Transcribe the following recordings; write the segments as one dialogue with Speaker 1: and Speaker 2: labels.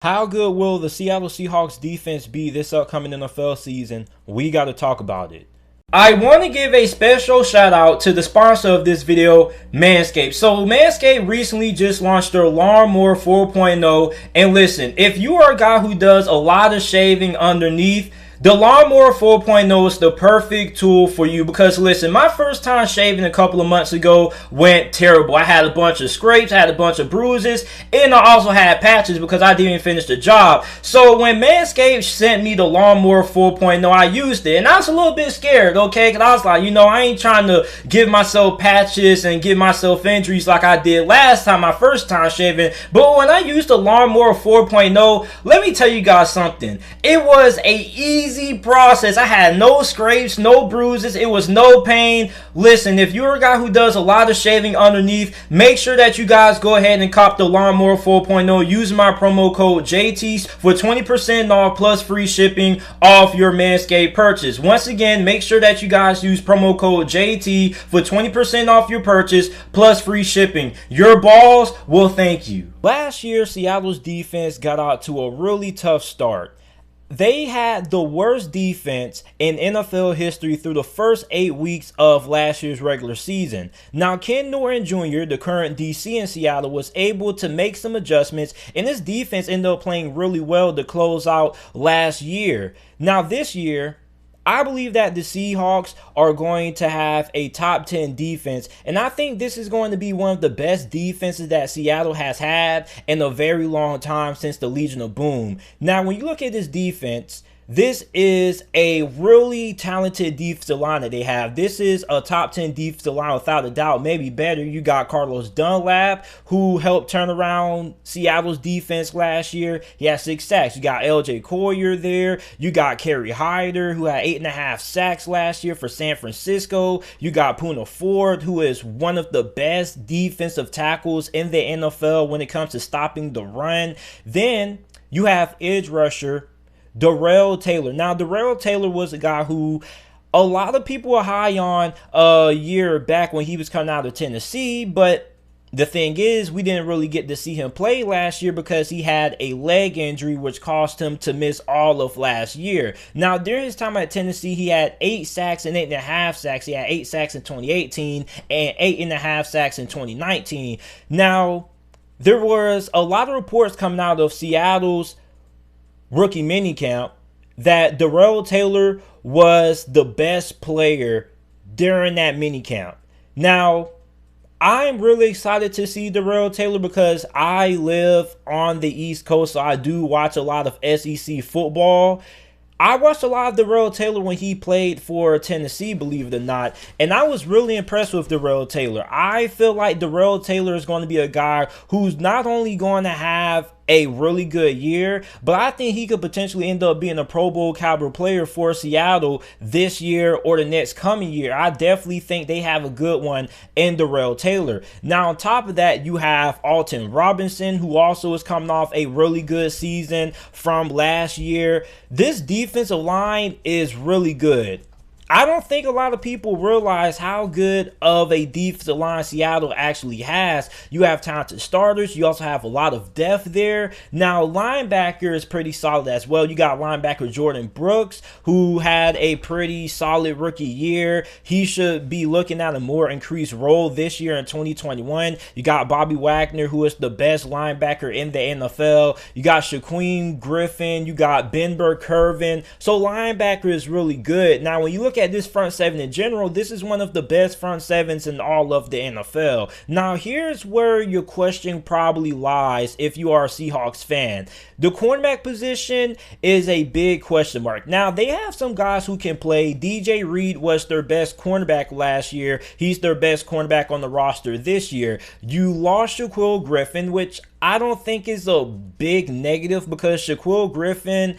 Speaker 1: How good will the Seattle Seahawks defense be this upcoming NFL season? We got to talk about it. I want to give a special shout out to the sponsor of this video, Manscaped. So Manscaped recently just launched their Lawnmower 4.0. And listen, if you are a guy who does a lot of shaving underneath, the Lawnmower 4.0 is the perfect tool for you because listen, my first time shaving a couple of months ago went terrible. I had a bunch of scrapes, I had a bunch of bruises, and I also had patches because I didn't finish the job. So when Manscaped sent me the Lawnmower 4.0, I used it, and I was a little bit scared, okay? Because I was like, I ain't trying to give myself patches and give myself injuries like I did last time, my first time shaving. But when I used the Lawnmower 4.0, let me tell you guys something. It was a easy process. I had no scrapes, no bruises. It was no pain. Listen, if you're a guy who does a lot of shaving underneath, make sure that you guys go ahead and cop the Lawnmower 4.0 using my promo code JT for 20% off plus free shipping off your Manscaped purchase. Once again, make sure that you guys use promo code JT for 20% off your purchase plus free shipping. Your balls will thank you. Last year, Seattle's defense got out to a really tough start. They had the worst defense in NFL history through the first 8 weeks of last year's regular season. Now, Ken Norton Jr., the current DC in Seattle, was able to make some adjustments, and his defense ended up playing really well to close out last year. Now, this year, I believe that the Seahawks are going to have a top 10 defense, and I think this is going to be one of the best defenses that Seattle has had in a very long time since the Legion of Boom. Now, when you look at this defense, this is a really talented defensive line that they have. This is a top 10 defensive line without a doubt, maybe better. You got Carlos Dunlap, who helped turn around Seattle's defense last year. He had 6 sacks. You got LJ Collier there. You got Kerry Hyder, who had 8.5 sacks last year for San Francisco. You got Poona Ford, who is one of the best defensive tackles in the NFL when it comes to stopping the run. Then you have edge rusher Darrell Taylor. Now, Darrell Taylor was a guy who a lot of people were high on a year back when he was coming out of Tennessee, but the thing is, we didn't really get to see him play last year because he had a leg injury which caused him to miss all of last year. Now, during his time at Tennessee, he had 8 sacks and 8.5 sacks. He had 8 sacks in 2018 and 8.5 sacks in 2019. Now, there was a lot of reports coming out of Seattle's rookie minicamp that Darrell Taylor was the best player during that minicamp. Now, I'm really excited to see Darrell Taylor because I live on the East Coast, so I do watch a lot of SEC football. I watched a lot of Darrell Taylor when he played for Tennessee, believe it or not, and I was really impressed with Darrell Taylor. I feel like Darrell Taylor is going to be a guy who's not only going to have a really good year, but I think he could potentially end up being a Pro Bowl caliber player for Seattle this year or the next coming year. I definitely think they have a good one in Darrell Taylor. Now, on top of that, you have Alton Robinson, who also is coming off a really good season from last year. This defensive line is really good. I don't think a lot of people realize how good of a defensive line Seattle actually has. You have talented starters. You also have a lot of depth there. Now, linebacker is pretty solid as well. You got linebacker Jordan Brooks, who had a pretty solid rookie year. He should be looking at a more increased role this year in 2021. You got Bobby Wagner, who is the best linebacker in the NFL. You got Shaquem Griffin. You got Ben Burr-Kirven. So linebacker is really good. Now, when you look at this front seven in general, this is one of the best front sevens in all of the NFL. Now, here's where your question probably lies if you are a Seahawks fan. The cornerback position is a big question mark. Now, they have some guys who can play. DJ Reed was their best cornerback last year. He's their best cornerback on the roster this year. You lost Shaquille Griffin, which I don't think is a big negative because Shaquille Griffin,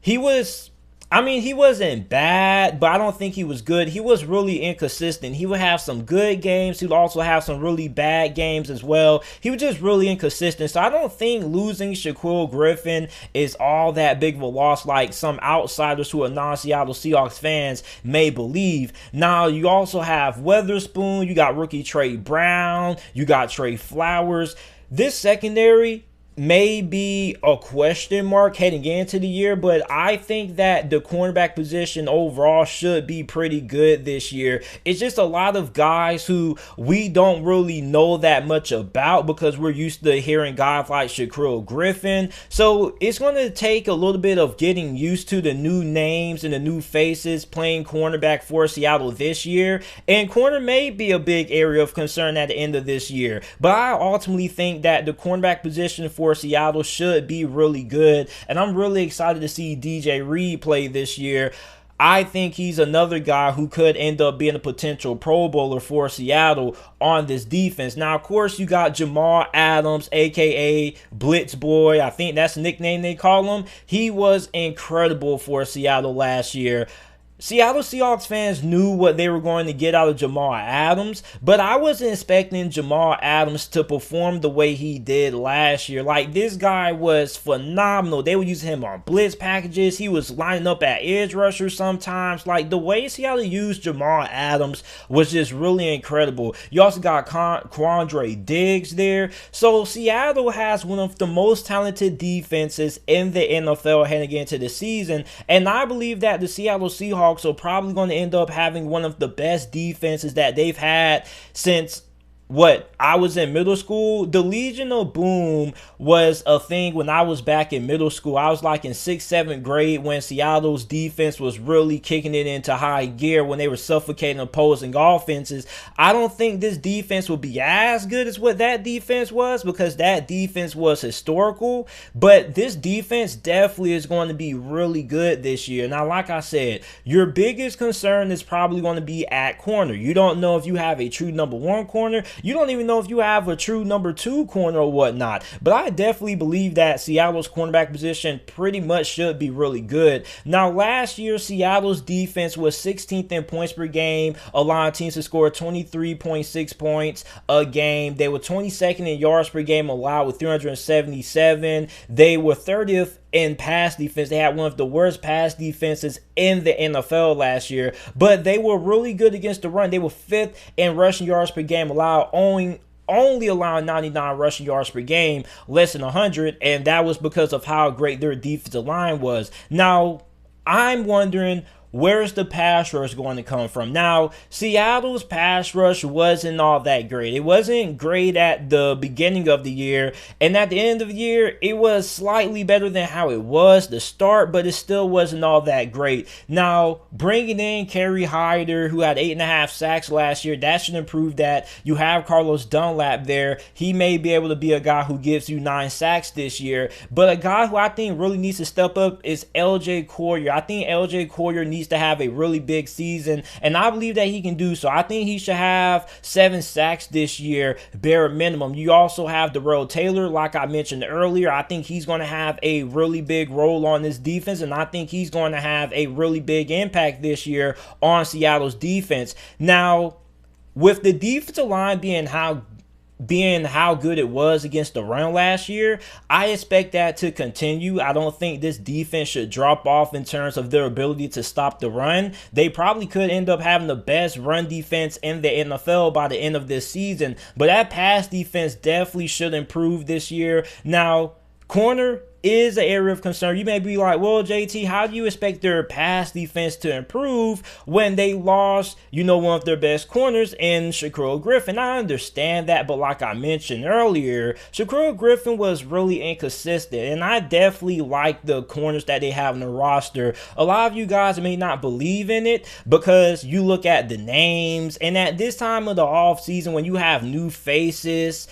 Speaker 1: he wasn't bad, but I don't think he was good. He was really inconsistent. He would have some good games. He would also have some really bad games as well. He was just really inconsistent. So I don't think losing Shaquille Griffin is all that big of a loss like some outsiders who are non-Seattle Seahawks fans may believe. Now, you also have Weatherspoon. You got rookie Trey Brown. You got Trey Flowers. This secondary may be a question mark heading into the year, but I think that the cornerback position overall should be pretty good this year. It's just a lot of guys who we don't really know that much about because we're used to hearing guys like Shaquille Griffin. So it's going to take a little bit of getting used to the new names and the new faces playing cornerback for Seattle this year. And corner may be a big area of concern at the end of this year, but I ultimately think that the cornerback position for Seattle should be really good, and I'm really excited to see DJ Reed play this year. I think he's another guy who could end up being a potential Pro Bowler for Seattle on this defense. Now, of course, you got Jamal Adams, aka Blitz Boy. I think that's the nickname they call him. He was incredible for Seattle last year. Seattle Seahawks fans knew what they were going to get out of Jamal Adams, but I wasn't expecting Jamal Adams to perform the way he did last year. Like, this guy was phenomenal. They were using him on blitz packages. He was lining up at edge rusher sometimes. Like, the way Seattle used Jamal Adams was just really incredible. You also got Quandre Diggs there. So Seattle has one of the most talented defenses in the NFL heading into the season, and I believe that the Seattle Seahawks are probably going to end up having one of the best defenses that they've had since I was in middle school. The Legion of Boom was a thing when I was back in middle school. I was like in 6th, 7th grade when Seattle's defense was really kicking it into high gear, when they were suffocating opposing offenses. I don't think this defense will be as good as what that defense was, because that defense was historical, but this defense definitely is going to be really good this year. Now, like I said, your biggest concern is probably going to be at corner. You don't know if you have a true number 1 corner. You don't even know if you have a true number 2 corner or whatnot. But I definitely believe that Seattle's cornerback position pretty much should be really good. Now, last year, Seattle's defense was 16th in points per game, allowing teams to score 23.6 points a game. They were 22nd in yards per game allowed with 377. They were 30th in pass defense. They had one of the worst pass defenses in the NFL last year, but they were really good against the run. They were 5th in rushing yards per game allowed, only allowing 99 rushing yards per game, less than 100, and that was because of how great their defensive line was. Now, I'm wondering, where's the pass rush going to come from? Now, Seattle's pass rush wasn't all that great. It wasn't great at the beginning of the year, and at the end of the year, it was slightly better than how it was to start, but it still wasn't all that great. Now, bringing in Kerry Hyder, who had 8.5 sacks last year, that should improve that. You have Carlos Dunlap there. He may be able to be a guy who gives you 9 sacks this year, but a guy who I think really needs to step up is LJ Collier. I think LJ Collier needs to have a really big season, and I believe that he can do so. I think he should have 7 sacks this year, bare minimum. You also have Darrell Taylor, like I mentioned earlier. I think he's going to have a really big role on this defense, and I think he's going to have a really big impact this year on Seattle's defense. Now, with the defensive line being how good it was against the run last year, I expect that to continue. I don't think this defense should drop off in terms of their ability to stop the run. They probably could end up having the best run defense in the NFL by the end of this season, but that pass defense definitely should improve this year. Now, corner is an area of concern. You may be like, well, JT, how do you expect their pass defense to improve when they lost, one of their best corners in Shaquille Griffin? I understand that, but like I mentioned earlier, Shaquille Griffin was really inconsistent, and I definitely like the corners that they have on the roster. A lot of you guys may not believe in it because you look at the names, and at this time of the offseason, when you have new faces,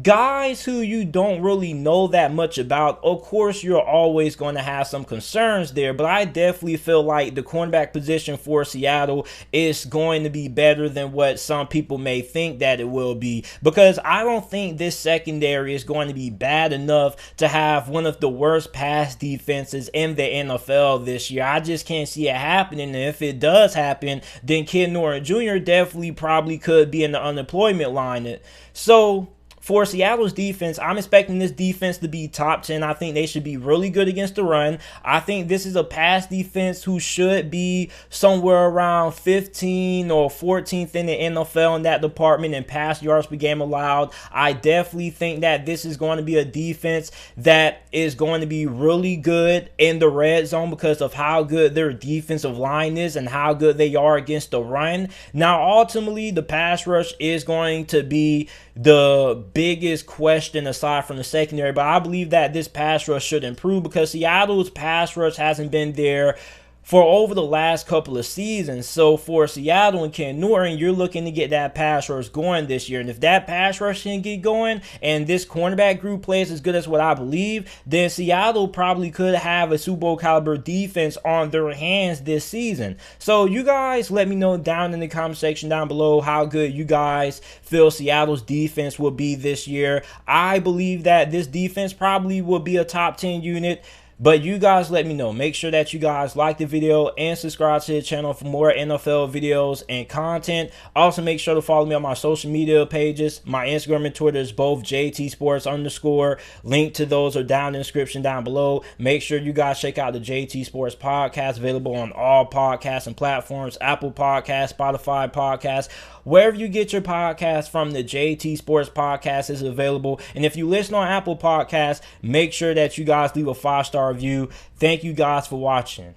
Speaker 1: guys who you don't really know that much about, of course, you're always going to have some concerns there, but I definitely feel like the cornerback position for Seattle is going to be better than what some people may think that it will be, because I don't think this secondary is going to be bad enough to have one of the worst pass defenses in the NFL this year. I just can't see it happening, and if it does happen, then Ken Norton Jr. definitely probably could be in the unemployment line. So for Seattle's defense, I'm expecting this defense to be top 10. I think they should be really good against the run. I think this is a pass defense who should be somewhere around 15 or 14th in the NFL in that department in pass yards per game allowed. I definitely think that this is going to be a defense that is going to be really good in the red zone because of how good their defensive line is and how good they are against the run. Now, ultimately, the pass rush is going to be the biggest question aside from the secondary, but I believe that this pass rush should improve because Seattle's pass rush hasn't been there for over the last couple of seasons. So for Seattle and Ken Norton, you're looking to get that pass rush going this year. And if that pass rush can get going and this cornerback group plays as good as what I believe, then Seattle probably could have a Super Bowl caliber defense on their hands this season. So you guys let me know down in the comment section down below how good you guys feel Seattle's defense will be this year. I believe that this defense probably will be a top 10 unit. But you guys let me know. Make sure that you guys like the video and subscribe to the channel for more NFL videos and content. Also, make sure to follow me on my social media pages. My Instagram and Twitter is both JT_. Link to those are down in the description down below. Make sure you guys check out the JT Sports Podcast, available on all podcasting platforms, Apple Podcasts, Spotify Podcasts. Wherever you get your podcast from, the JT Sports Podcast is available. And if you listen on Apple Podcasts, make sure that you guys leave a 5-star review. Thank you guys for watching.